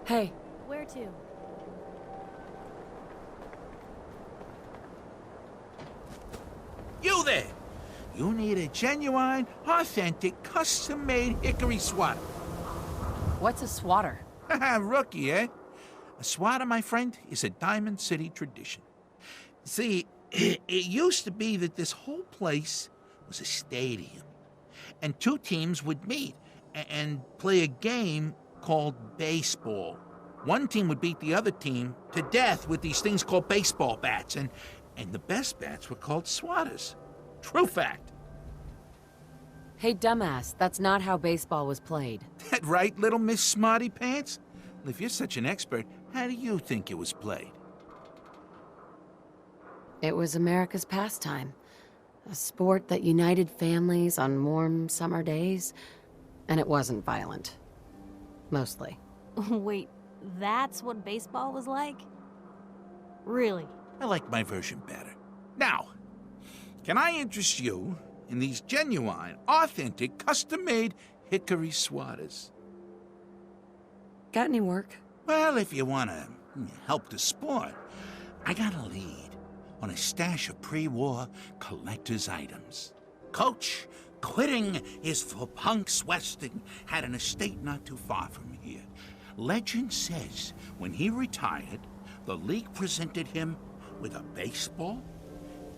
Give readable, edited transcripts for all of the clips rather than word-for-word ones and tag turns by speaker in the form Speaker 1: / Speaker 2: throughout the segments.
Speaker 1: Hey.
Speaker 2: Where to?
Speaker 3: You there! You need a genuine, authentic, custom-made hickory swatter.
Speaker 1: What's a swatter?
Speaker 3: Rookie, eh? A swatter, my friend, is a Diamond City tradition. See, it used to be that this whole place was a stadium, and two teams would meet and play a game called baseball. One team would beat the other team to death with these things called baseball bats, and the best bats were called swatters. True fact.
Speaker 1: Hey, dumbass, that's not how baseball was played.
Speaker 3: That right, little Miss Smarty Pants? Well, if you're such an expert, how do you think it was played?
Speaker 1: It was America's pastime. A sport that united families on warm summer days, and it wasn't violent. Mostly.
Speaker 2: Wait, that's what baseball was like? Really?
Speaker 3: I like my version better. Now, can I interest you in these genuine, authentic, custom-made hickory swatters?
Speaker 1: Got any work?
Speaker 3: Well, if you want to help the sport, I got a lead on a stash of pre-war collector's items. Coach, quitting is for punks Westing had an estate not too far from here. Legend says when he retired, the league presented him with a baseball,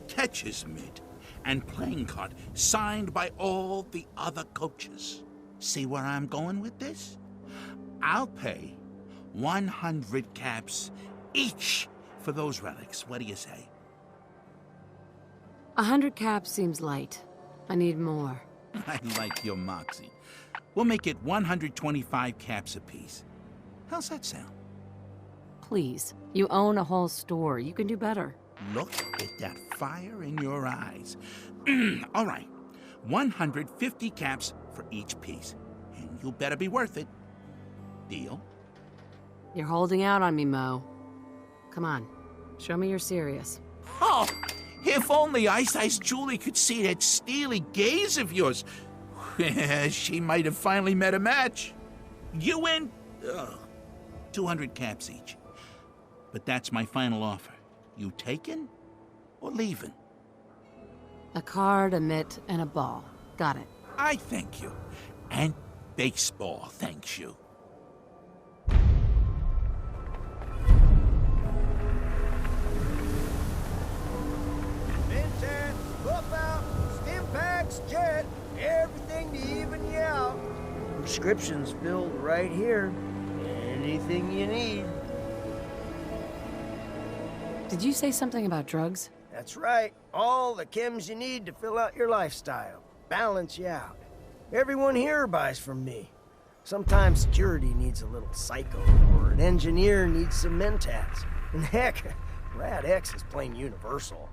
Speaker 3: catcher's mitt, and playing card signed by all the other coaches. See where I'm going with this? I'll pay 100 caps each for those relics. What do you say?
Speaker 1: 100 caps seems light. I need more.
Speaker 3: I like your moxie. We'll make it 125 caps apiece. How's that sound?
Speaker 1: Please, you own a whole store. You can do better.
Speaker 3: Look at that fire in your eyes. All right, 150 caps for each piece. And you better be worth it. Deal?
Speaker 1: You're holding out on me, Mo. Come on, show me you're serious.
Speaker 3: Oh, if only Ice Julie could see that steely gaze of yours. She might have finally met a match. You win 200 caps each. But that's my final offer. You taking or leaving?
Speaker 1: A card, a mitt, and a ball. Got it.
Speaker 3: I thank you. And baseball thanks you.
Speaker 4: Vincent, whoop out, stim packs, jet, everything to even you out. Prescriptions filled right here. Anything you need.
Speaker 1: Did you say something about drugs?
Speaker 4: That's right. All the chems you need to fill out your lifestyle. Balance you out. Everyone here buys from me. Sometimes security needs a little psycho, or an engineer needs some mentats. And heck, Rad X is plain universal.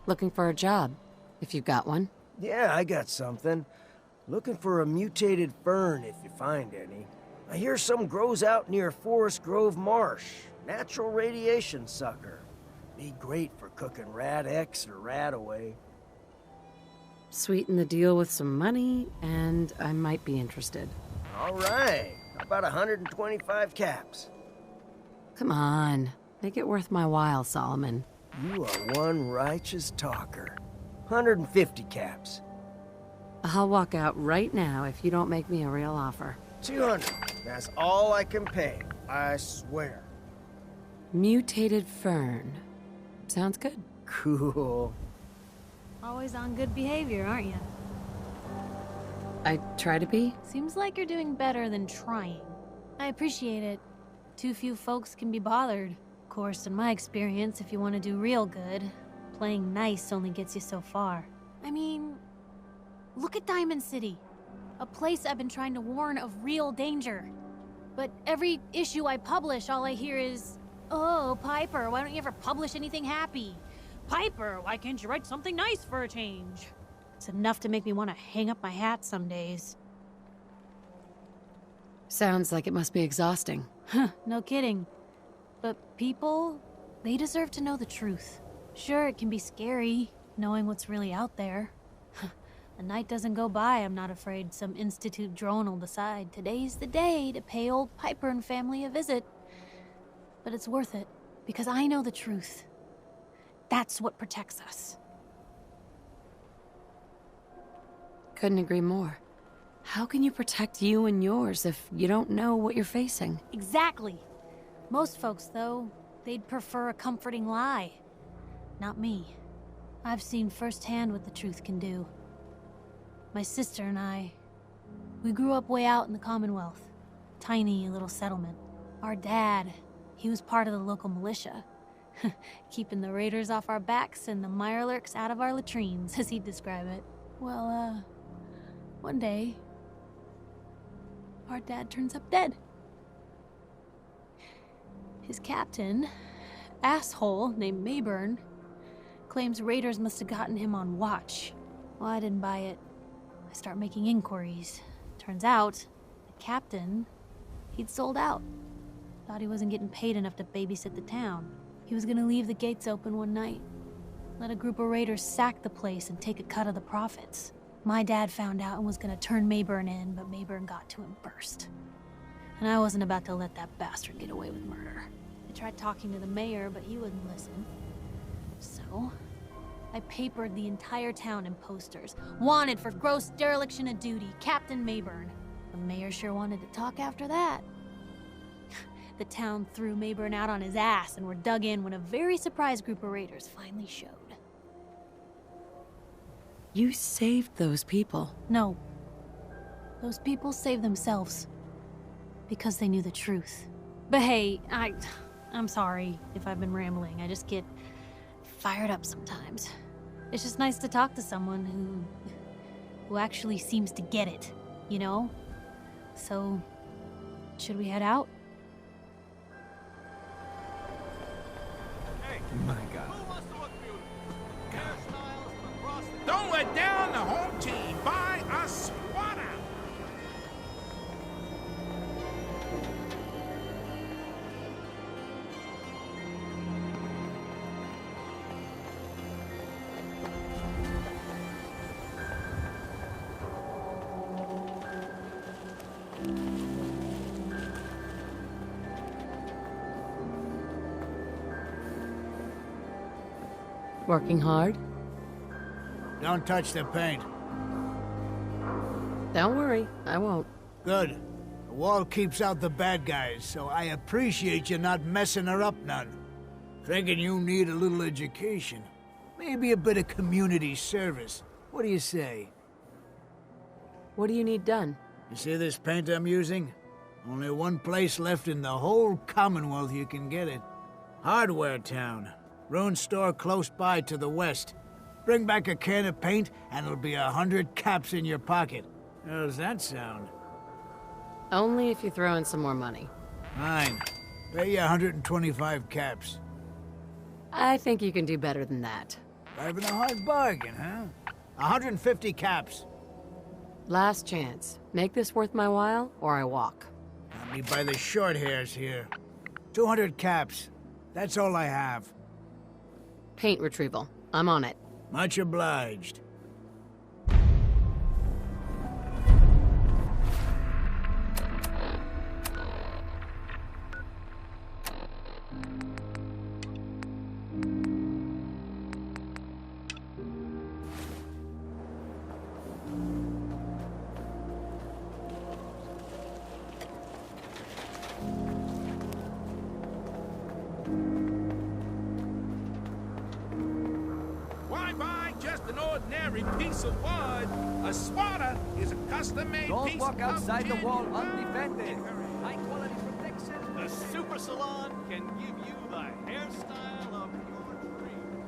Speaker 1: Looking for a job, if you've got one.
Speaker 4: Yeah, I got something. Looking for a mutated fern if you find any. I hear some grows out near Forest Grove Marsh. Natural radiation sucker. Be great for cooking Rad X or Rad Away.
Speaker 1: Sweeten the deal with some money, and I might be interested.
Speaker 4: All right. How about 125 caps?
Speaker 1: Come on, make it worth my while, Solomon.
Speaker 4: You are one righteous talker. 150 caps.
Speaker 1: I'll walk out right now if you don't make me a real offer.
Speaker 4: 200. That's all I can pay. I swear.
Speaker 1: Mutated fern. Sounds good.
Speaker 4: Cool.
Speaker 2: Always on good behavior, aren't you?
Speaker 1: I try to be.
Speaker 2: Seems like you're doing better than trying. I appreciate it. Too few folks can be bothered. Of course, in my experience, if you want to do real good, playing nice only gets you so far. I mean, look at Diamond City. A place I've been trying to warn of real danger. But every issue I publish, all I hear is, "Oh, Piper, why don't you ever publish anything happy? Piper, why can't you write something nice for a change?" It's enough to make me want to hang up my hat some days.
Speaker 1: Sounds like it must be exhausting.
Speaker 2: Huh, no kidding. But people, they deserve to know the truth. Sure, it can be scary, knowing what's really out there. A night doesn't go by, I'm not afraid some Institute drone will decide today's the day to pay old Piper and family a visit. But it's worth it, because I know the truth. That's what protects us.
Speaker 1: Couldn't agree more. How can you protect you and yours if you don't know what you're facing?
Speaker 2: Exactly. Most folks, though, they'd prefer a comforting lie. Not me. I've seen firsthand what the truth can do. My sister and I, we grew up way out in the Commonwealth. Tiny little settlement. Our dad, he was part of the local militia. Keeping the raiders off our backs and the Mirelurks out of our latrines, as he'd describe it. Well, one day, our dad turns up dead. His captain, asshole named Mayburn, claims raiders must have gotten him on watch. Well, I didn't buy it. I start making inquiries. Turns out, the captain, he'd sold out. Thought he wasn't getting paid enough to babysit the town. He was gonna leave the gates open one night. Let a group of raiders sack the place and take a cut of the profits. My dad found out and was gonna turn Mayburn in, but Mayburn got to him first. And I wasn't about to let that bastard get away with murder. I tried talking to the mayor, but he wouldn't listen. So, I papered the entire town in posters. Wanted for gross dereliction of duty, Captain Mayburn. The mayor sure wanted to talk after that. The town threw Mayburn out on his ass and were dug in when a very surprised group of raiders finally showed.
Speaker 1: You saved those people.
Speaker 2: No. Those people saved themselves. Because they knew the truth. But hey, I'm sorry if I've been rambling. I just get fired up sometimes. It's just nice to talk to someone who actually seems to get it, you know? So, should we head out?
Speaker 5: My God.
Speaker 3: Don't let down the home team. Buy a swatter.
Speaker 1: Working hard?
Speaker 5: Don't touch the paint.
Speaker 1: Don't worry, I won't.
Speaker 5: Good. The wall keeps out the bad guys, so I appreciate you not messing her up none. Thinking you need a little education. Maybe a bit of community service. What do you say?
Speaker 1: What do you need done?
Speaker 5: You see this paint I'm using? Only one place left in the whole Commonwealth you can get it. Hardware Town. Ruin store close by to the west. Bring back a can of paint, and it'll be 100 caps in your pocket. How's that sound?
Speaker 1: Only if you throw in some more money.
Speaker 5: Fine. Pay you 125 caps.
Speaker 1: I think you can do better than that.
Speaker 5: Driving a hard bargain, huh? 150 caps.
Speaker 1: Last chance. Make this worth my while, or I walk.
Speaker 5: Got me by the short hairs here. 200 caps. That's all I have.
Speaker 1: Paint retrieval. I'm on it.
Speaker 5: Much obliged.
Speaker 3: Why buy just an ordinary piece of wood? A swatter is a custom-made
Speaker 6: Don't
Speaker 3: piece
Speaker 6: walk
Speaker 3: of
Speaker 6: outside the
Speaker 3: tin.
Speaker 6: wall undefended. High quality protection. The Super Salon can give you the hairstyle of your dreams.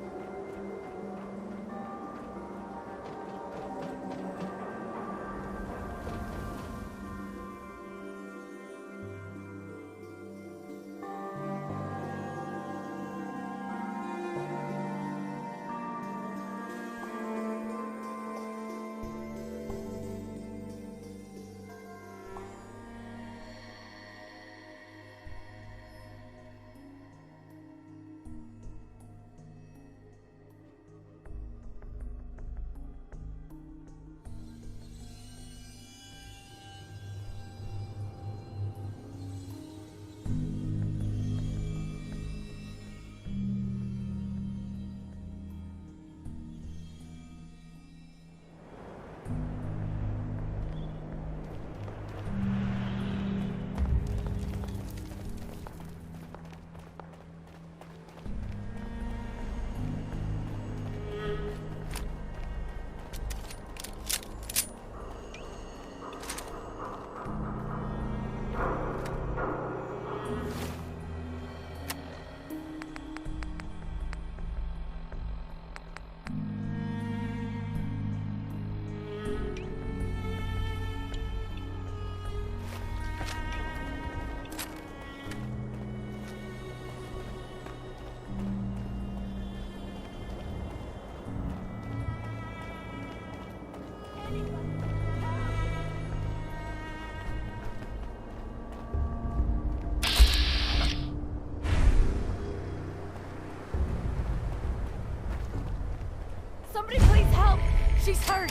Speaker 1: She's hurt!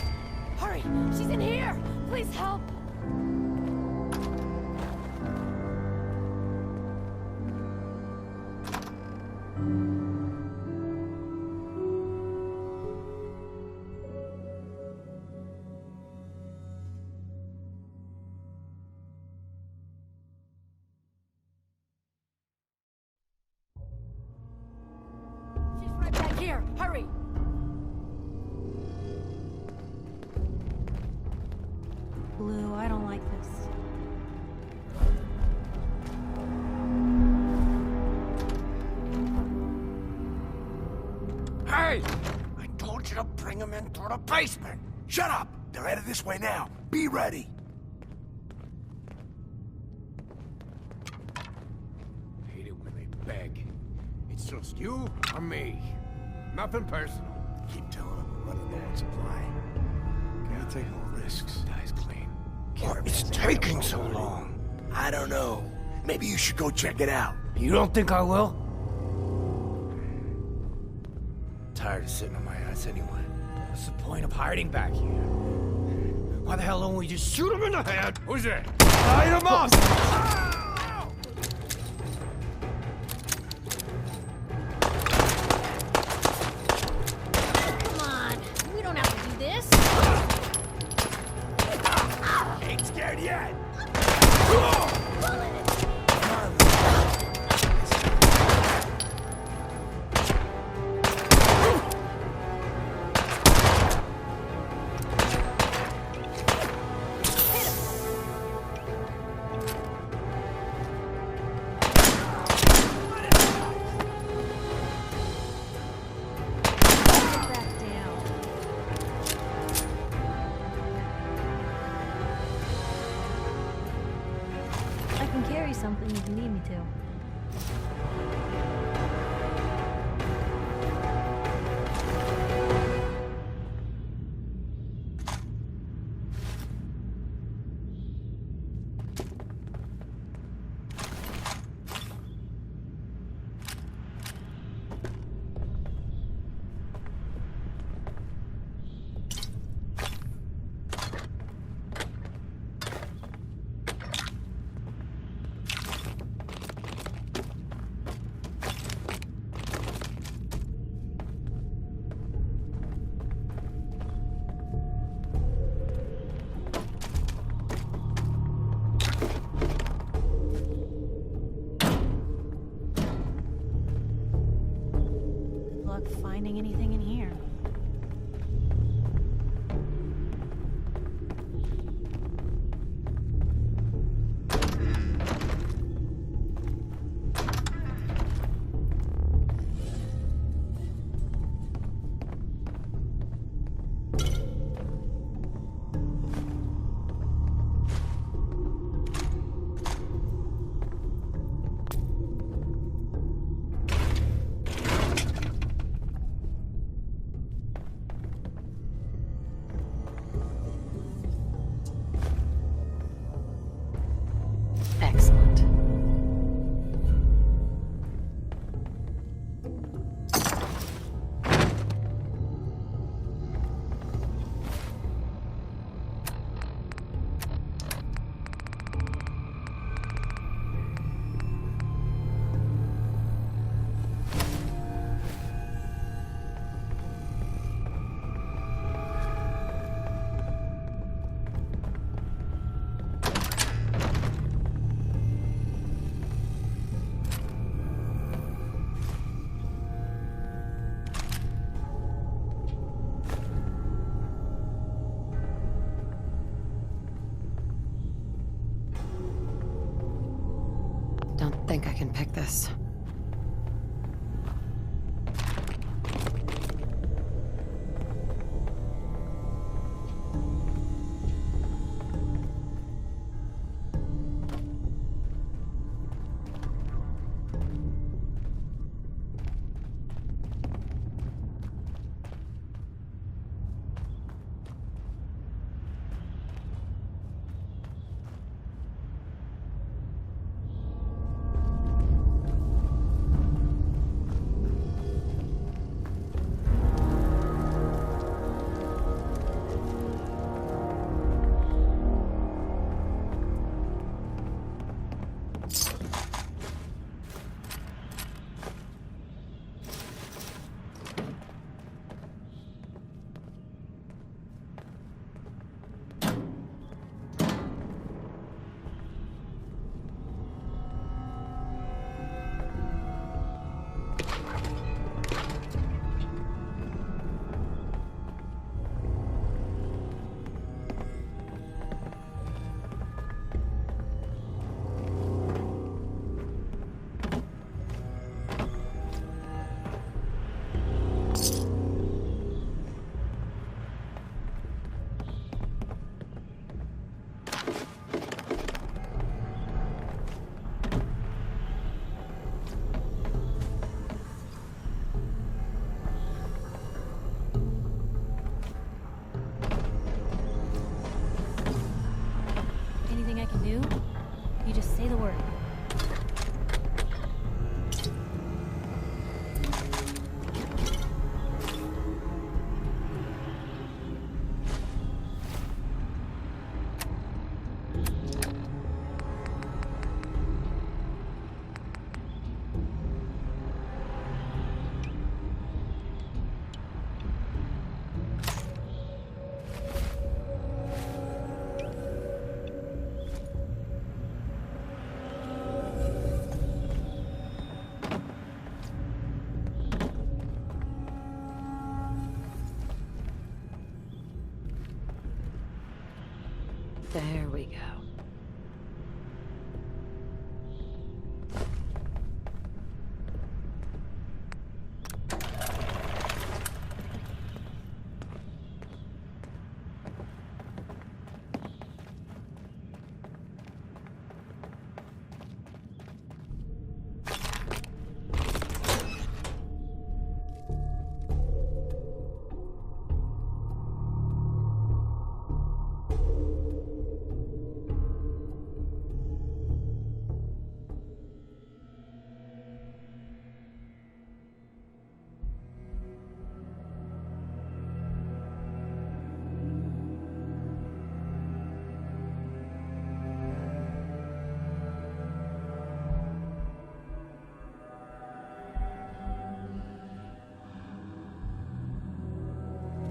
Speaker 1: Hurry! She's in here! Please help! She's right back here! Hurry!
Speaker 2: Blue, I don't like this.
Speaker 7: Hey! I told you to bring them into the basement! Shut up! They're headed this way now. Be ready! Hate it when they beg. It's just you or me. Nothing personal. Keep telling them we're running low on supply. Can't take no risks. Guy's clean. It's taking so long. I don't know. Maybe you should go check it out.
Speaker 4: You don't think I will?
Speaker 7: Tired of sitting on my ass anyway.
Speaker 4: What's the point of hiding back here? Why the hell don't we just shoot him in the head?
Speaker 7: Who's that?
Speaker 4: Light him up!
Speaker 2: Come on, we don't have to do this.
Speaker 7: Ain't scared yet.
Speaker 2: Get back down. I can carry something if you need me to. Good luck finding anything in here.
Speaker 1: Excellent. Don't think I can pick this.
Speaker 2: do, you just say the word.
Speaker 1: There we go.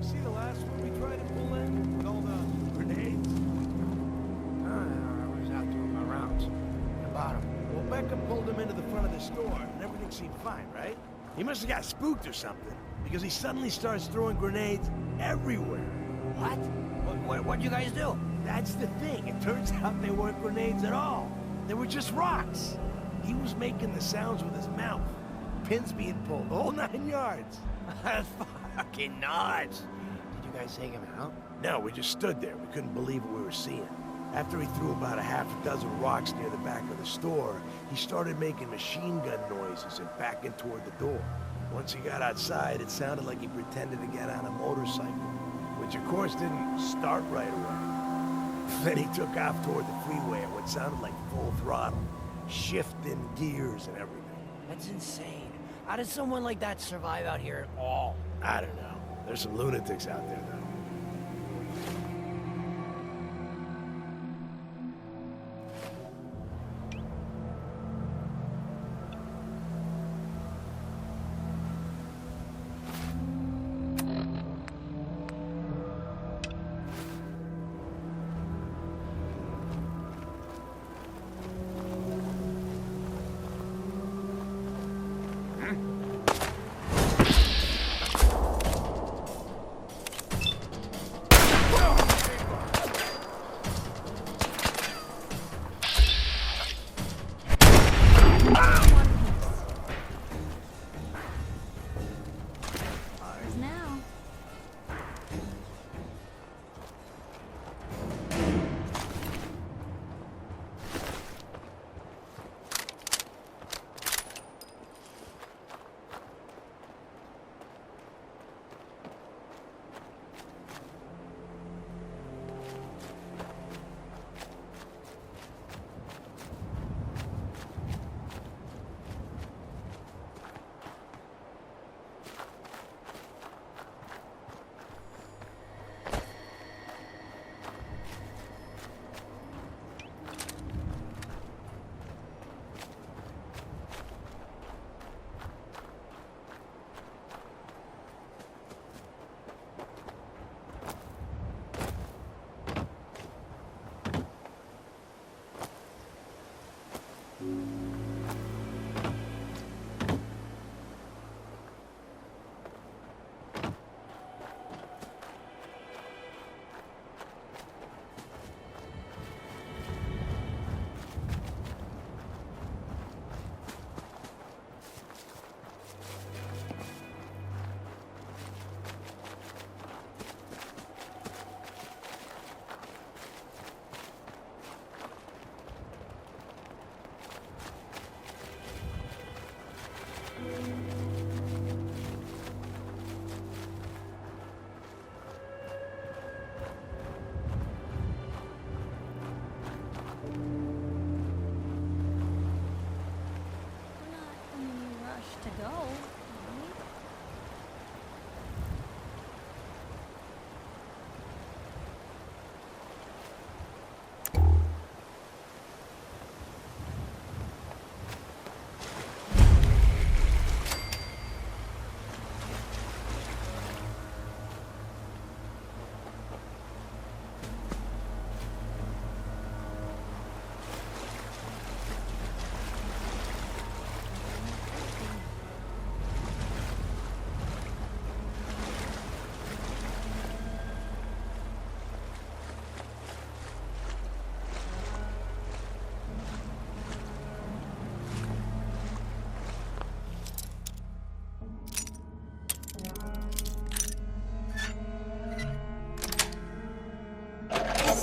Speaker 7: See the last one we tried to pull in with all the grenades?
Speaker 5: I was out doing my rounds. About him.
Speaker 7: Well, Becca pulled him into the front of the store, and everything seemed fine, right? He must have got spooked or something, because he suddenly starts throwing grenades everywhere.
Speaker 4: What? What'd you guys do?
Speaker 7: That's the thing. It turns out they weren't grenades at all. They were just rocks. He was making the sounds with his mouth. Pins being pulled, the whole 9 yards.
Speaker 4: That's fucking nuts. Did you guys take him out?
Speaker 7: No, we just stood there. We couldn't believe what we were seeing. After he threw about a half a dozen rocks near the back of the store, he started making machine gun noises and backing toward the door. Once he got outside, it sounded like he pretended to get on a motorcycle, which of course didn't start right away. Then he took off toward the freeway at what sounded like full throttle, shifting gears and everything.
Speaker 4: That's insane. How does someone like that survive out here at all?
Speaker 7: I don't know. There's some lunatics out there, though.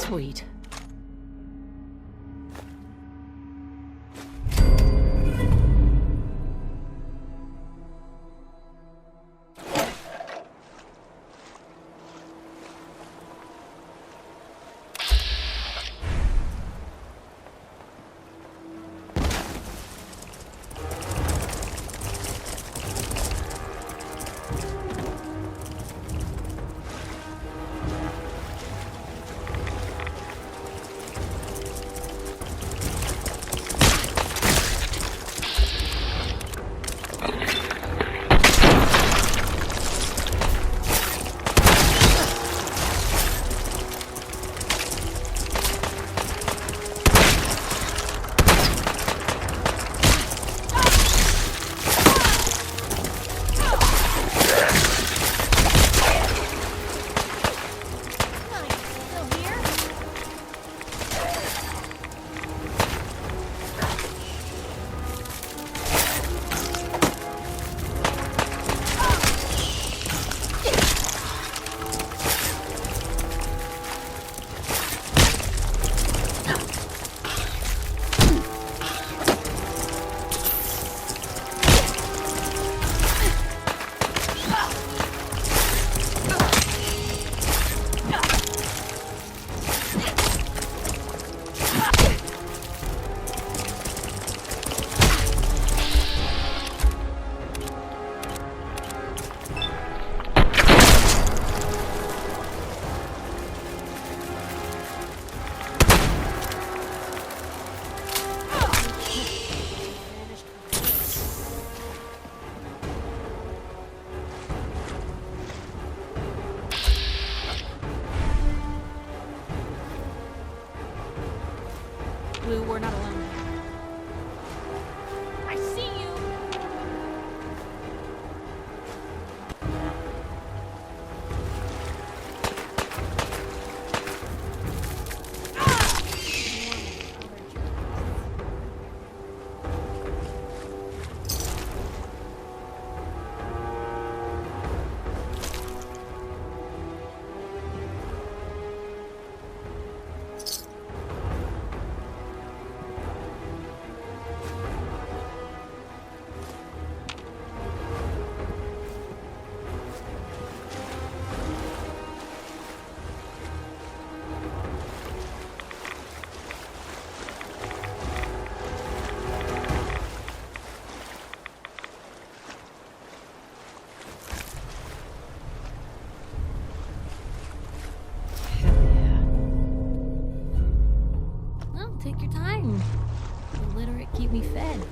Speaker 1: Sweet.
Speaker 2: Blue, we're not alone. I see you! Well, take your time. Illiterate, keep me fed.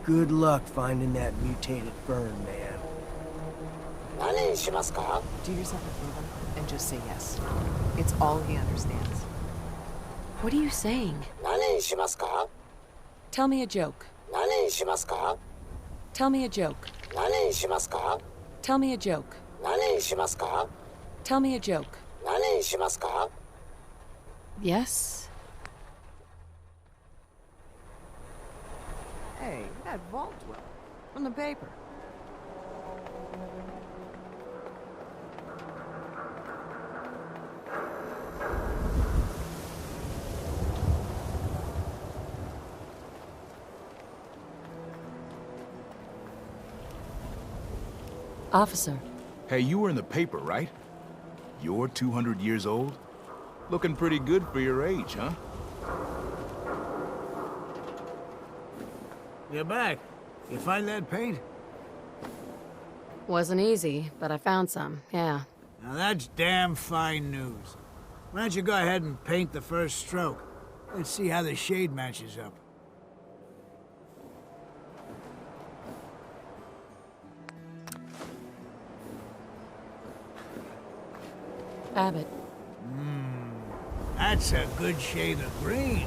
Speaker 4: Good luck finding that mutated burn, man.
Speaker 8: Do yourself a favor and just say yes. It's all he understands.
Speaker 1: What are you saying? Tell me a joke. Tell me a joke. Tell me a joke. Tell me a joke. Yes?
Speaker 8: Hey, that Vaultwell from the paper.
Speaker 1: Officer.
Speaker 9: Hey, you were in the paper, right? You're 200 years old? Looking pretty good for your age, huh?
Speaker 5: You're back. You find that paint?
Speaker 1: Wasn't easy, but I found some, yeah.
Speaker 5: Now that's damn fine news. Why don't you go ahead and paint the first stroke? Let's see how the shade matches up.
Speaker 1: Abbott.
Speaker 5: That's a good shade of green.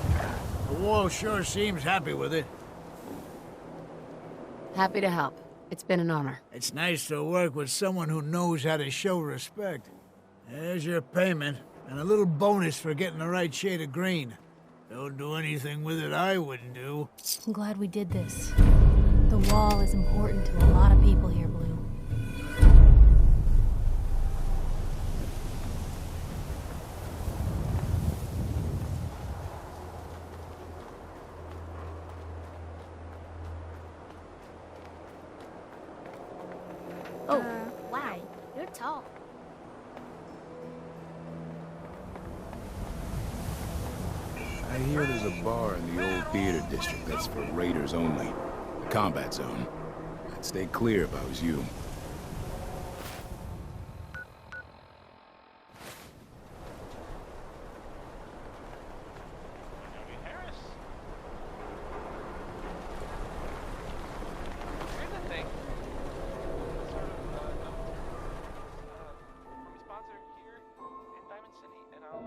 Speaker 5: The wall sure seems happy with it.
Speaker 1: Happy to help. It's been an honor.
Speaker 5: It's nice to work with someone who knows how to show respect. There's your payment, and a little bonus for getting the right shade of green. Don't do anything with it I wouldn't do.
Speaker 2: I'm glad we did this. The wall is important to a lot of people here, Blue.
Speaker 10: Oh, wow, you're tall.
Speaker 9: I hear there's a bar in the old theater district that's for raiders only. The combat zone. I'd stay clear if I was you.
Speaker 6: Harris. Here's the thing. Sort of, from a sponsor here in Diamond City, and I'll,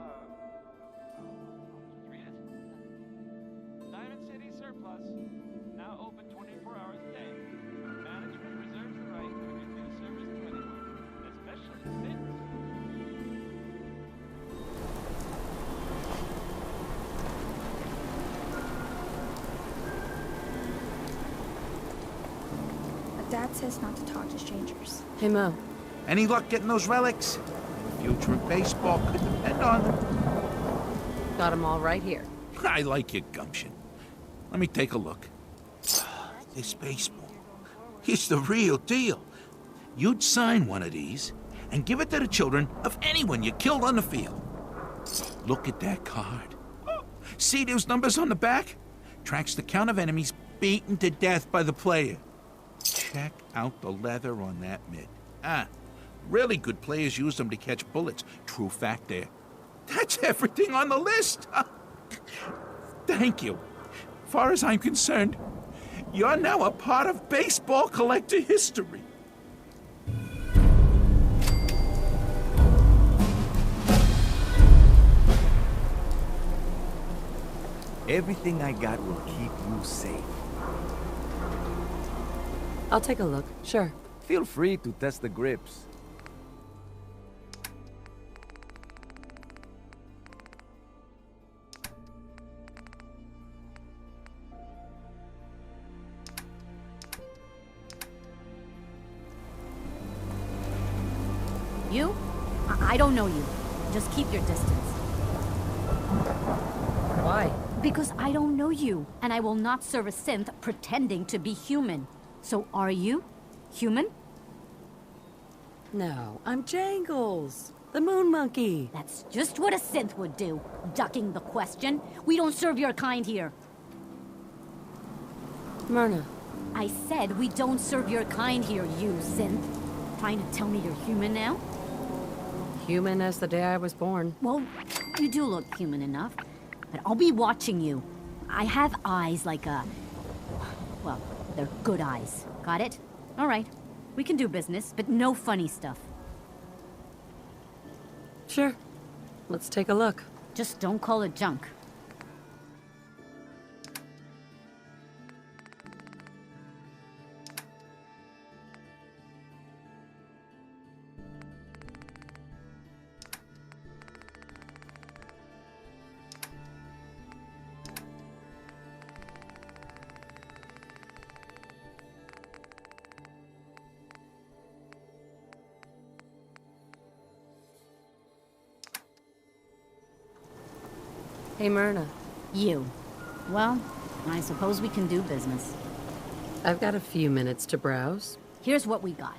Speaker 6: read it. Diamond City Surplus, now open 24 hours a day. Management reserves the right to refuse service to anyone, especially since...
Speaker 10: Dad says not to talk to strangers.
Speaker 1: Hey, Mo.
Speaker 3: Any luck getting those relics? Future of baseball could depend on them.
Speaker 1: Got them all right here.
Speaker 3: I like your gumption. Let me take a look. This baseball. It's the real deal. You'd sign one of these and give it to the children of anyone you killed on the field. Look at that card. See those numbers on the back? Tracks the count of enemies beaten to death by the player. Check out the leather on that mitt. Really good players use them to catch bullets. True fact there. That's everything on the list. Thank you. Far as I'm concerned, you're now a part of baseball collector history.
Speaker 11: Everything I got will keep you safe.
Speaker 1: I'll take a look, sure.
Speaker 11: Feel free to test the grips.
Speaker 12: You? I don't know you. Just keep your distance.
Speaker 1: Why?
Speaker 12: Because I don't know you, and I will not serve a synth pretending to be human. So are you human?
Speaker 1: No, I'm Jangles, the moon monkey.
Speaker 12: That's just what a synth would do, ducking the question. We don't serve your kind here.
Speaker 1: Myrna.
Speaker 12: I said we don't serve your kind here, you synth. Trying to tell me you're human now?
Speaker 1: Human as the day I was born.
Speaker 12: Well, you do look human enough. But I'll be watching you. I have eyes like a... well, They're good eyes. Got it? All right. We can do business, but no funny stuff.
Speaker 1: Sure. Let's take a look.
Speaker 12: Just don't call it junk.
Speaker 1: Hey, Myrna.
Speaker 12: You. Well, I suppose we can do business.
Speaker 1: I've got a few minutes to browse.
Speaker 12: Here's what we got.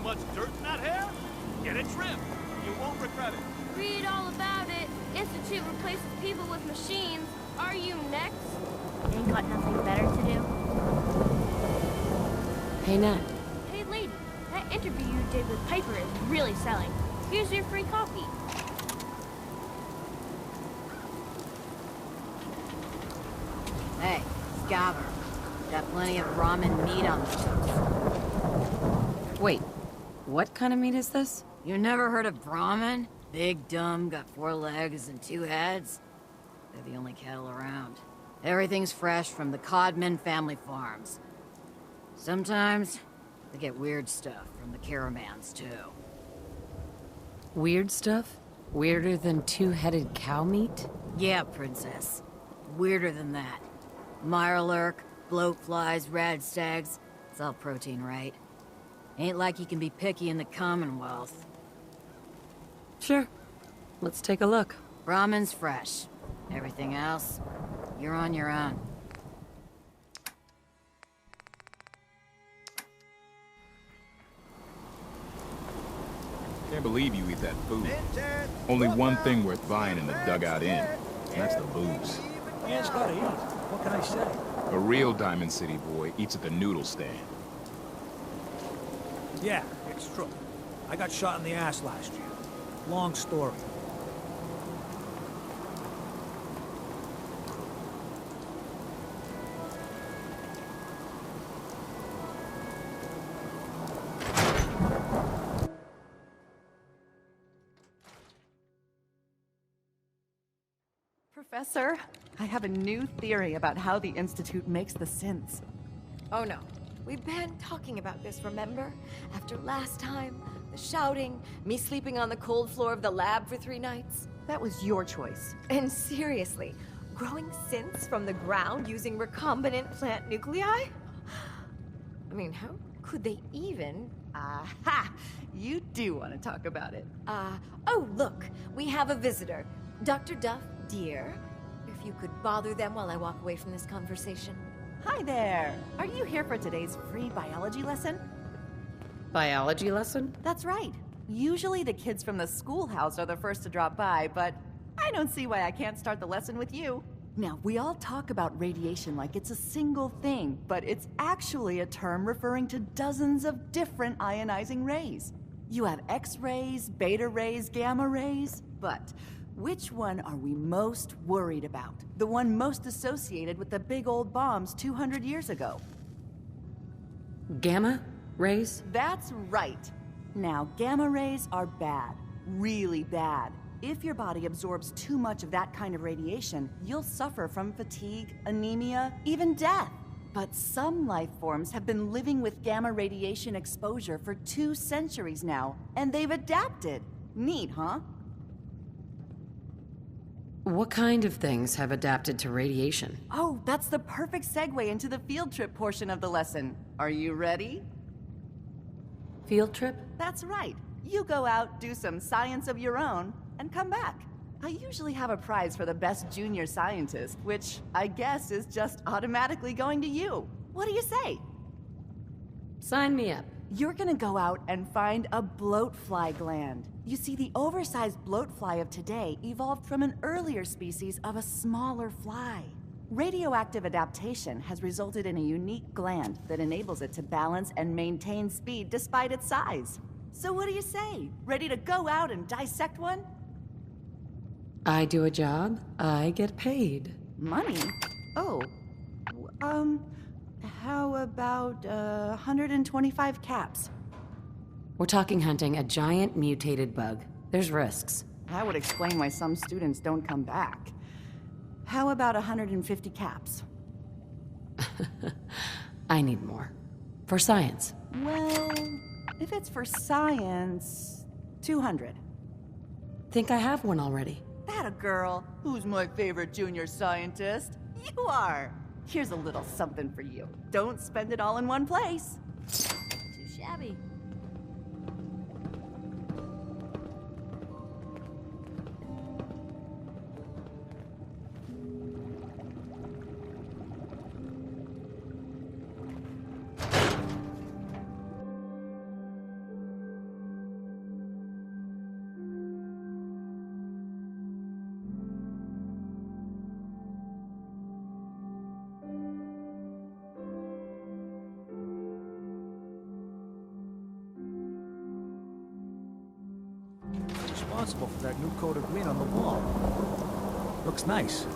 Speaker 13: much dirt in that hair? Get it trimmed. You won't regret it.
Speaker 10: Read all about it. Institute replaces people with machines. Are you next?
Speaker 2: Ain't got nothing better to do.
Speaker 1: Hey, Nat.
Speaker 10: Hey, lady. That interview you did with Piper is really selling. Here's your free copy.
Speaker 1: Hey, Scaver. Got plenty of ramen meat on the toast. Wait, what kind of meat is this? You never heard of Brahmin? Big, dumb, got 4 legs and 2 heads. They're the only cattle around. Everything's fresh from the Codman family farms. Sometimes, they get weird stuff from the caravans, too. Weird stuff? Weirder than 2-headed cow meat? Yeah, princess. Weirder than that. Mirelurk, bloatflies, radstags. It's all protein, right? Ain't like you can be picky in the Commonwealth. Sure. Let's take a look. Brahmin's fresh. Everything else, you're on your own.
Speaker 9: Can't believe you eat that food. Only one thing worth buying in the Dugout Inn, and that's the booze.
Speaker 5: Man's gotta eat. What can I say?
Speaker 9: A real Diamond City boy eats at the noodle stand.
Speaker 5: Yeah, it's true. I got shot in the ass last year. Long story.
Speaker 8: Professor, I have a new theory about how the Institute makes the synths.
Speaker 14: Oh no. We've been talking about this, remember? After last time, the shouting, me sleeping on the cold floor of the lab for 3 nights.
Speaker 8: That was your choice.
Speaker 14: And seriously, growing synths from the ground using recombinant plant nuclei? I mean, how could they even?
Speaker 8: Aha! You do want to talk about it.
Speaker 14: Oh look, we have a visitor. Dr. Duff, dear, if you could bother them while I walk away from this conversation.
Speaker 8: Hi there! Are you here for today's free biology lesson?
Speaker 1: Biology lesson?
Speaker 8: That's right. Usually the kids from the schoolhouse are the first to drop by, but I don't see why I can't start the lesson with you. Now, we all talk about radiation like it's a single thing, but it's actually a term referring to dozens of different ionizing rays. You have X-rays, beta rays, gamma rays, but which one are we most worried about? The one most associated with the big old bombs 200 years ago.
Speaker 1: Gamma rays?
Speaker 8: That's right. Now, gamma rays are bad. really bad. If your body absorbs too much of that kind of radiation, you'll suffer from fatigue, anemia, even death. But some life forms have been living with gamma radiation exposure for 2 centuries now, and they've adapted. Neat, huh?
Speaker 1: What kind of things have adapted to radiation?
Speaker 8: Oh, that's the perfect segue into the field trip portion of the lesson. Are you ready?
Speaker 1: Field trip?
Speaker 8: That's right. You go out, do some science of your own, and come back. I usually have a prize for the best junior scientist, which I guess is just automatically going to you. What do you say?
Speaker 1: Sign me up.
Speaker 8: You're gonna go out and find a bloatfly gland. You see, the oversized bloatfly of today evolved from an earlier species of a smaller fly. Radioactive adaptation has resulted in a unique gland that enables it to balance and maintain speed despite its size. So what do you say? Ready to go out and dissect one?
Speaker 1: I do a job, I get paid.
Speaker 8: Money? Oh. How about 125 caps?
Speaker 1: We're talking hunting a giant mutated bug. There's risks.
Speaker 8: That would explain why some students don't come back. How about 150 caps?
Speaker 1: I need more. For science.
Speaker 8: Well, if it's for science, 200.
Speaker 1: Think I have one already.
Speaker 8: That a girl. Who's my favorite junior scientist? You are. Here's a little something for you. Don't spend it all in one place.
Speaker 2: Too shabby.
Speaker 11: Responsible for that new coat of green on the wall. Looks nice.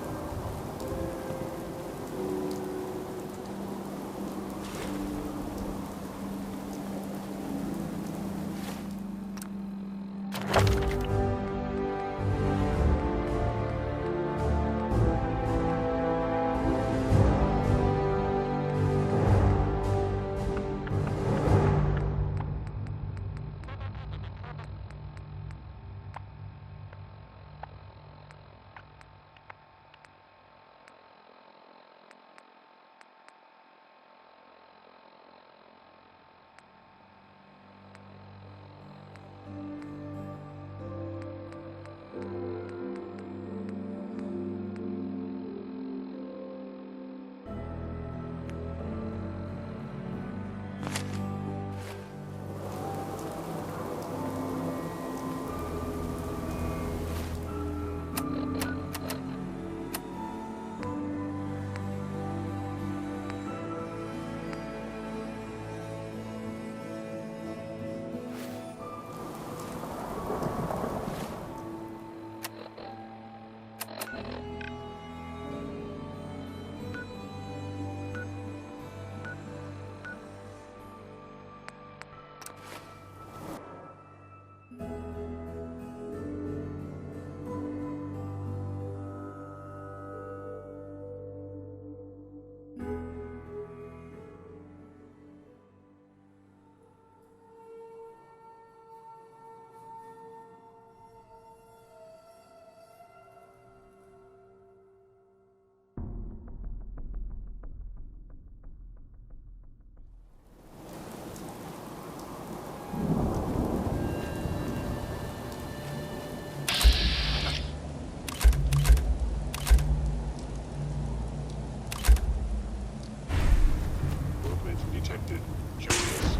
Speaker 9: detected. Check this.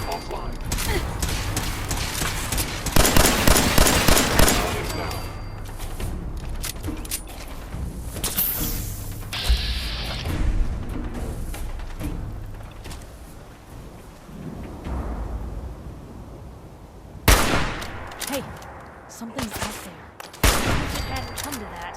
Speaker 9: Offline. Now.
Speaker 2: Hey, something's out there. It hadn't come to that.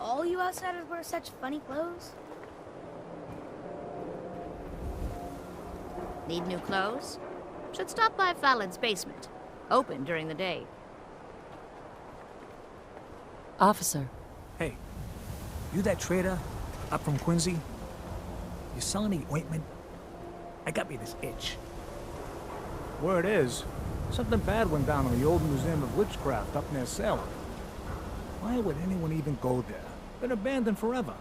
Speaker 10: all you outsiders wear such funny clothes?
Speaker 15: Need new clothes? Should stop by Fallon's basement. Open during the day.
Speaker 16: Officer.
Speaker 17: Hey, you that trader up from Quincy? You sell any ointment? I got me this itch. Word is, something bad went down in the old Museum of Witchcraft up near Salem. Why would anyone even go there? Been abandoned forever.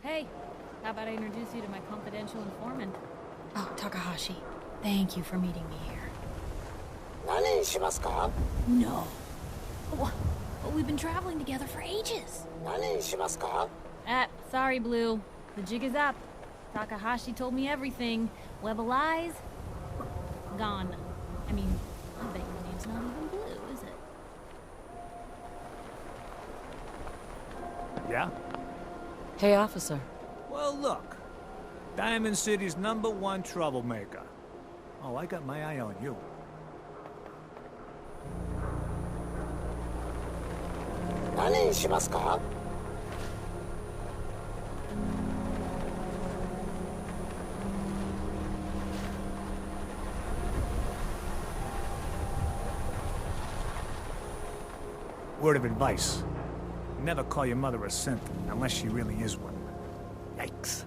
Speaker 2: Hey, how about I introduce you to my confidential informant? Oh, Takahashi, thank you for meeting me here. No. We've been traveling together for ages. Sorry, Blue. The jig is up. Takahashi told me everything. Web of lies? Gone. I mean, I bet your name's not even Blue, is it?
Speaker 17: Yeah?
Speaker 16: Hey, officer.
Speaker 17: Well, look. Diamond City's #1 troublemaker. Oh, I got my eye on you. Word of advice. Never call your mother a synth unless she really is one. Yikes.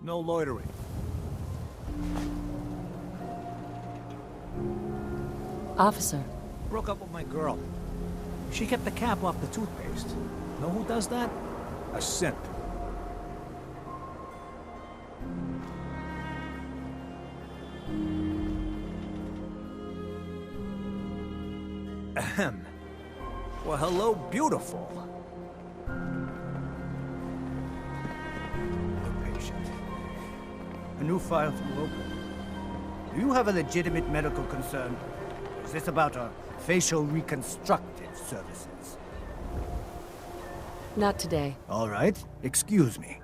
Speaker 17: No loitering.
Speaker 16: Officer.
Speaker 17: Broke up with my girl. She kept the cap off the toothpaste. Know who does that? A synth. Ahem. Well, hello, beautiful.
Speaker 18: A new file from local. Do you have a legitimate medical concern? Is this about our facial reconstructive services?
Speaker 16: Not today.
Speaker 18: All right. Excuse me.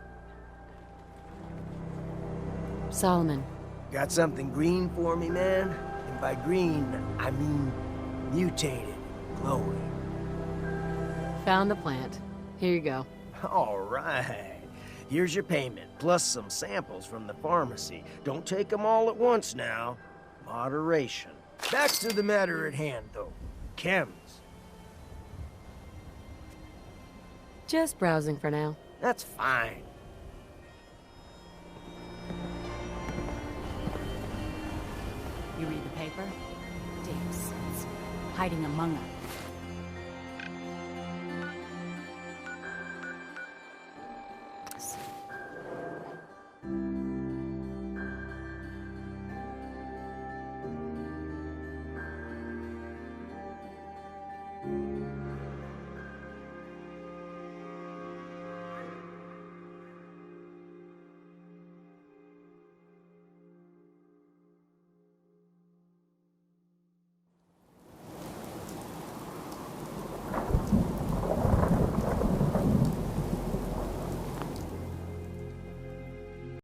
Speaker 16: Solomon.
Speaker 4: Got something green for me, man? And by green, I mean mutated, glowing.
Speaker 16: Found the plant. Here you go.
Speaker 4: All right. Here's your payment, plus some samples from the pharmacy. Don't take them all at once now. Moderation. Back to the matter at hand, though. Chems.
Speaker 16: Just browsing for now.
Speaker 4: That's fine.
Speaker 8: You read the paper? Damn sons. Hiding among us.